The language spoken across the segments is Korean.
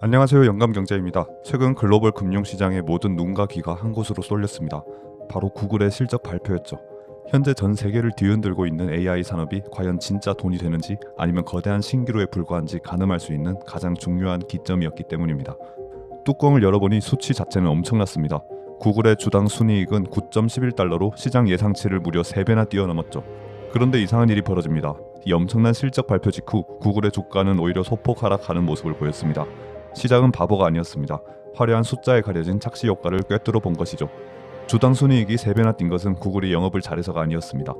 안녕하세요. 영감경제입니다. 최근 글로벌 금융시장의 모든 눈과 귀가 한 곳으로 쏠렸습니다. 바로 구글의 실적 발표였죠. 현재 전 세계를 뒤흔들고 있는 AI 산업이 과연 진짜 돈이 되는지 아니면 거대한 신기루에 불과한지 가늠할 수 있는 가장 중요한 기점이었기 때문입니다. 뚜껑을 열어보니 수치 자체는 엄청났습니다. 구글의 주당 순이익은 9.11달러로 시장 예상치를 무려 3배나 뛰어넘었죠. 그런데 이상한 일이 벌어집니다. 이 엄청난 실적 발표 직후 구글의 주가는 오히려 소폭 하락하는 모습을 보였습니다. 시장은 바보가 아니었습니다. 화려한 숫자에 가려진 착시 효과를 꿰뚫어 본 것이죠. 주당 순이익이 3배나 뛴 것은 구글이 영업을 잘해서가 아니었습니다.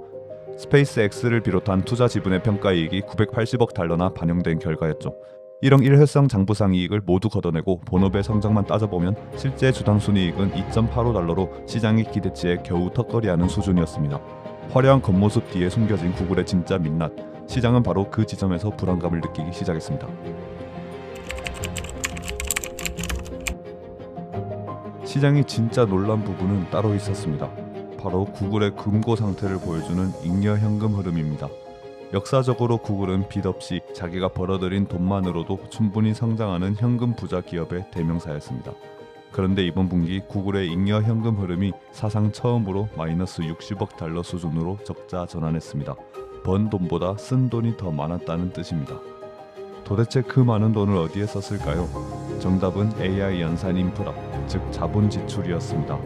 스페이스X를 비롯한 투자 지분의 평가이익이 980억 달러나 반영된 결과였죠. 이런 일회성 장부상 이익을 모두 걷어내고 본업의 성적만 따져보면 실제 주당 순이익은 2.85달러로 시장의 기대치에 겨우 턱걸이하는 수준이었습니다. 화려한 겉모습 뒤에 숨겨진 구글의 진짜 민낯, 시장은 바로 그 지점에서 불안감을 느끼기 시작했습니다. 시장이 진짜 놀란 부분은 따로 있었습니다. 바로 구글의 금고 상태를 보여주는 잉여 현금 흐름입니다. 역사적으로 구글은 빚 없이 자기가 벌어들인 돈만으로도 충분히 성장하는 현금 부자 기업의 대명사였습니다. 그런데 이번 분기 구글의 잉여 현금 흐름이 사상 처음으로 마이너스 60억 달러 수준으로 적자 전환했습니다. 번 돈보다 쓴 돈이 더 많았다는 뜻입니다. 도대체 그 많은 돈을 어디에 썼을까요? 정답은 AI 연산 인프라, 즉 자본 지출이었습니다.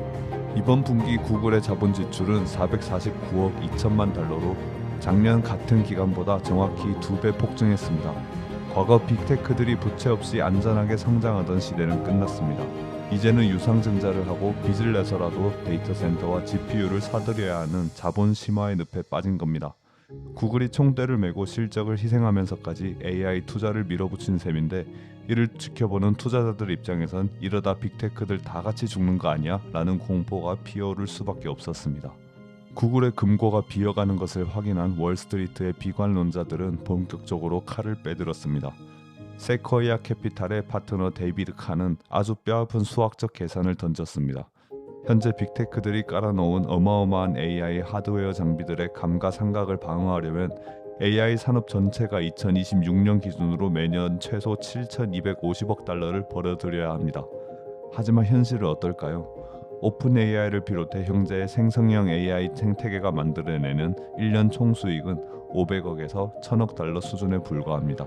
이번 분기 구글의 자본 지출은 449억 2천만 달러로 작년 같은 기간보다 정확히 2배 폭증했습니다. 과거 빅테크들이 부채 없이 안전하게 성장하던 시대는 끝났습니다. 이제는 유상증자를 하고 빚을 내서라도 데이터 센터와 GPU를 사들여야 하는 자본 심화의 늪에 빠진 겁니다. 구글이 총대를 메고 실적을 희생하면서까지 AI 투자를 밀어붙인 셈인데 이를 지켜보는 투자자들 입장에선 이러다 빅테크들 다 같이 죽는 거 아니야? 라는 공포가 피어오를 수밖에 없었습니다. 구글의 금고가 비어가는 것을 확인한 월스트리트의 비관론자들은 본격적으로 칼을 빼들었습니다. 세쿼이아 캐피탈의 파트너 데이비드 칸은 아주 뼈아픈 수학적 계산을 던졌습니다. 현재 빅테크들이 깔아놓은 어마어마한 AI 하드웨어 장비들의 감가상각을 방어하려면 AI 산업 전체가 2026년 기준으로 매년 최소 7,250억 달러를 벌어들여야 합니다. 하지만 현실은 어떨까요? 오픈 AI를 비롯해 형제의 생성형 AI 생태계가 만들어내는 1년 총수익은 500억에서 1,000억 달러 수준에 불과합니다.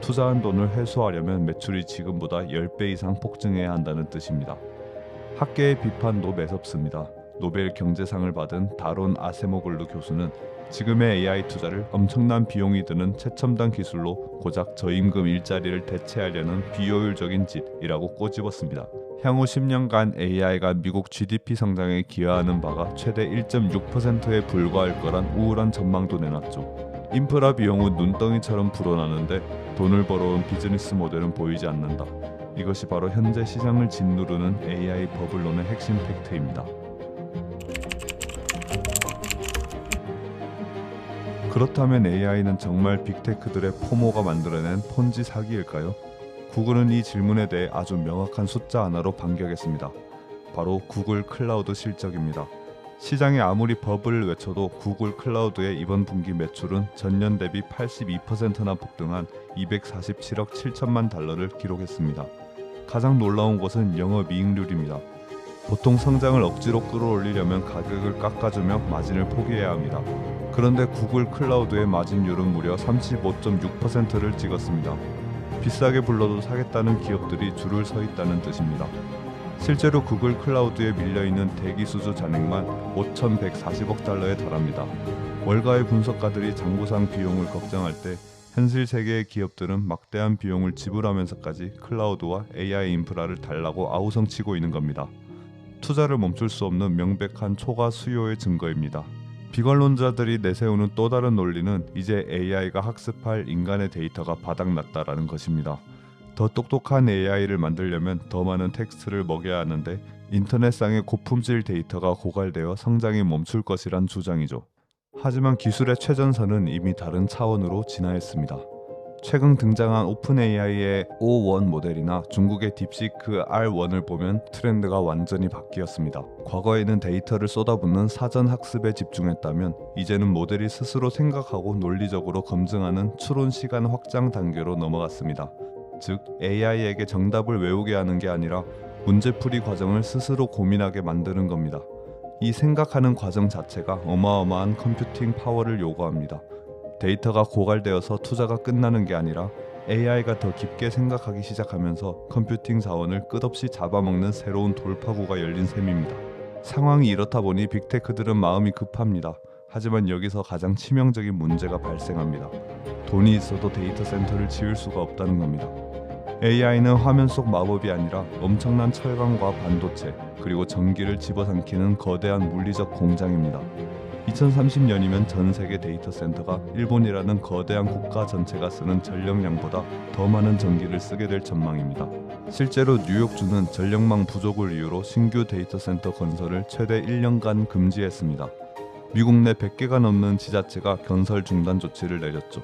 투자한 돈을 회수하려면 매출이 지금보다 10배 이상 폭증해야 한다는 뜻입니다. 학계의 비판도 매섭습니다. 노벨 경제상을 받은 다론 아세모글루 교수는 지금의 AI 투자를 엄청난 비용이 드는 최첨단 기술로 고작 저임금 일자리를 대체하려는 비효율적인 짓이라고 꼬집었습니다. 향후 10년간 AI가 미국 GDP 성장에 기여하는 바가 최대 1.6%에 불과할 거란 우울한 전망도 내놨죠. 인프라 비용은 눈덩이처럼 불어나는데 돈을 벌어온 비즈니스 모델은 보이지 않는다. 이것이 바로 현재 시장을 짓누르는 AI 버블론의 핵심 팩트입니다. 그렇다면 AI는 정말 빅테크들의 포모가 만들어낸 폰지 사기일까요? 구글은 이 질문에 대해 아주 명확한 숫자 하나로 반격했습니다. 바로 구글 클라우드 실적입니다. 시장이 아무리 버블을 외쳐도 구글 클라우드의 이번 분기 매출은 전년 대비 82%나 폭등한 247억 7천만 달러를 기록했습니다. 가장 놀라운 것은 영업이익률입니다. 보통 성장을 억지로 끌어올리려면 가격을 깎아주며 마진을 포기해야 합니다. 그런데 구글 클라우드의 마진율은 무려 35.6%를 찍었습니다. 비싸게 불러도 사겠다는 기업들이 줄을 서 있다는 뜻입니다. 실제로 구글 클라우드에 밀려있는 대기수주 잔액만 5,140억 달러에 달합니다. 월가의 분석가들이 장부상 비용을 걱정할 때 현실 세계의 기업들은 막대한 비용을 지불하면서까지 클라우드와 AI 인프라를 달라고 아우성치고 있는 겁니다. 투자를 멈출 수 없는 명백한 초과 수요의 증거입니다. 비관론자들이 내세우는 또 다른 논리는 이제 AI가 학습할 인간의 데이터가 바닥났다라는 것입니다. 더 똑똑한 AI를 만들려면 더 많은 텍스트를 먹여야 하는데 인터넷상의 고품질 데이터가 고갈되어 성장이 멈출 것이란 주장이죠. 하지만 기술의 최전선은 이미 다른 차원으로 진화했습니다. 최근 등장한 오픈AI의 O1 모델이나 중국의 딥시크 R1을 보면 트렌드가 완전히 바뀌었습니다. 과거에는 데이터를 쏟아붓는 사전 학습에 집중했다면 이제는 모델이 스스로 생각하고 논리적으로 검증하는 추론 시간 확장 단계로 넘어갔습니다. 즉 AI에게 정답을 외우게 하는 게 아니라 문제풀이 과정을 스스로 고민하게 만드는 겁니다. 이 생각하는 과정 자체가 어마어마한 컴퓨팅 파워를 요구합니다. 데이터가 고갈되어서 투자가 끝나는 게 아니라 AI가 더 깊게 생각하기 시작하면서 컴퓨팅 자원을 끝없이 잡아먹는 새로운 돌파구가 열린 셈입니다. 상황이 이렇다 보니 빅테크들은 마음이 급합니다. 하지만 여기서 가장 치명적인 문제가 발생합니다. 돈이 있어도 데이터 센터를 지을 수가 없다는 겁니다. AI는 화면 속 마법이 아니라 엄청난 철강과 반도체 그리고 전기를 집어삼키는 거대한 물리적 공장입니다. 2030년이면 전 세계 데이터 센터가 일본이라는 거대한 국가 전체가 쓰는 전력량보다 더 많은 전기를 쓰게 될 전망입니다. 실제로 뉴욕주는 전력망 부족을 이유로 신규 데이터 센터 건설을 최대 1년간 금지했습니다. 미국 내 100개가 넘는 지자체가 건설 중단 조치를 내렸죠.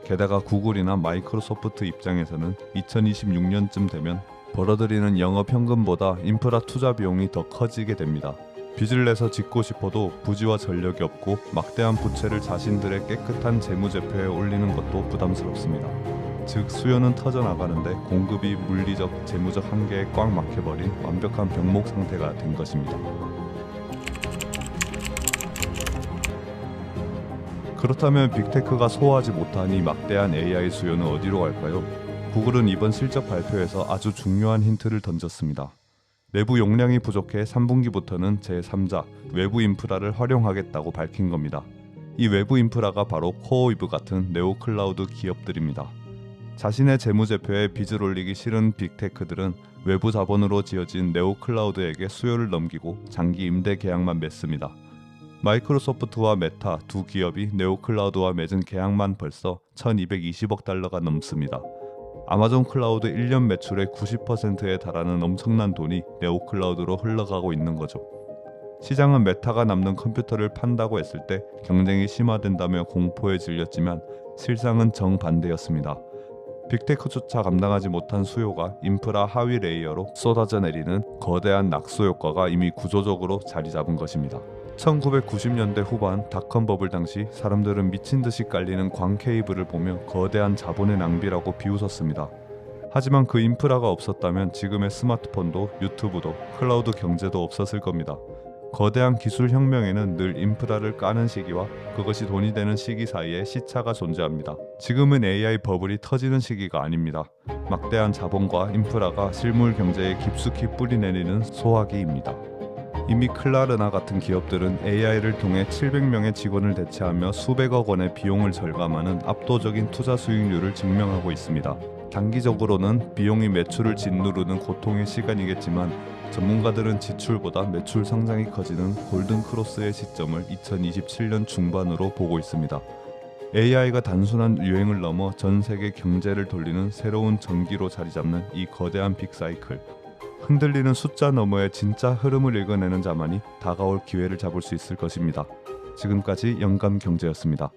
게다가 구글이나 마이크로소프트 입장에서는 2026년쯤 되면 벌어들이는 영업 현금보다 인프라 투자 비용이 더 커지게 됩니다. 빚을 내서 짓고 싶어도 부지와 전력이 없고 막대한 부채를 자신들의 깨끗한 재무제표에 올리는 것도 부담스럽습니다. 즉 수요는 터져나가는데 공급이 물리적, 재무적 한계에 꽉 막혀버린 완벽한 병목 상태가 된 것입니다. 그렇다면 빅테크가 소화하지 못한 이 막대한 AI 수요는 어디로 갈까요? 구글은 이번 실적 발표에서 아주 중요한 힌트를 던졌습니다. 내부 용량이 부족해 3분기부터는 제3자 외부 인프라를 활용하겠다고 밝힌 겁니다. 이 외부 인프라가 바로 코어위브 같은 네오클라우드 기업들입니다. 자신의 재무제표에 빚을 올리기 싫은 빅테크들은 외부 자본으로 지어진 네오클라우드에게 수요를 넘기고 장기 임대 계약만 맺습니다. 마이크로소프트와 메타 두 기업이 네오클라우드와 맺은 계약만 벌써 1220억 달러가 넘습니다. 아마존 클라우드 1년 매출의 90%에 달하는 엄청난 돈이 네오클라우드로 흘러가고 있는 거죠. 시장은 메타가 남는 컴퓨터를 판다고 했을 때 경쟁이 심화된다며 공포에 질렸지만 실상은 정반대였습니다. 빅테크조차 감당하지 못한 수요가 인프라 하위 레이어로 쏟아져 내리는 거대한 낙수 효과가 이미 구조적으로 자리 잡은 것입니다. 1990년대 후반 닷컴 버블 당시 사람들은 미친 듯이 깔리는 광 케이블을 보며 거대한 자본의 낭비라고 비웃었습니다. 하지만 그 인프라가 없었다면 지금의 스마트폰도 유튜브도 클라우드 경제도 없었을 겁니다. 거대한 기술 혁명에는 늘 인프라를 까는 시기와 그것이 돈이 되는 시기 사이에 시차가 존재합니다. 지금은 AI 버블이 터지는 시기가 아닙니다. 막대한 자본과 인프라가 실물 경제에 깊숙이 뿌리내리는 소화기입니다. 이미 클라르나 같은 기업들은 AI를 통해 700명의 직원을 대체하며 수백억 원의 비용을 절감하는 압도적인 투자 수익률을 증명하고 있습니다. 단기적으로는 비용이 매출을 짓누르는 고통의 시간이겠지만 전문가들은 지출보다 매출 성장이 커지는 골든 크로스의 시점을 2027년 중반으로 보고 있습니다. AI가 단순한 유행을 넘어 전 세계 경제를 돌리는 새로운 전기로 자리 잡는 이 거대한 빅사이클. 흔들리는 숫자 너머의 진짜 흐름을 읽어내는 자만이 다가올 기회를 잡을 수 있을 것입니다. 지금까지 영감경제였습니다.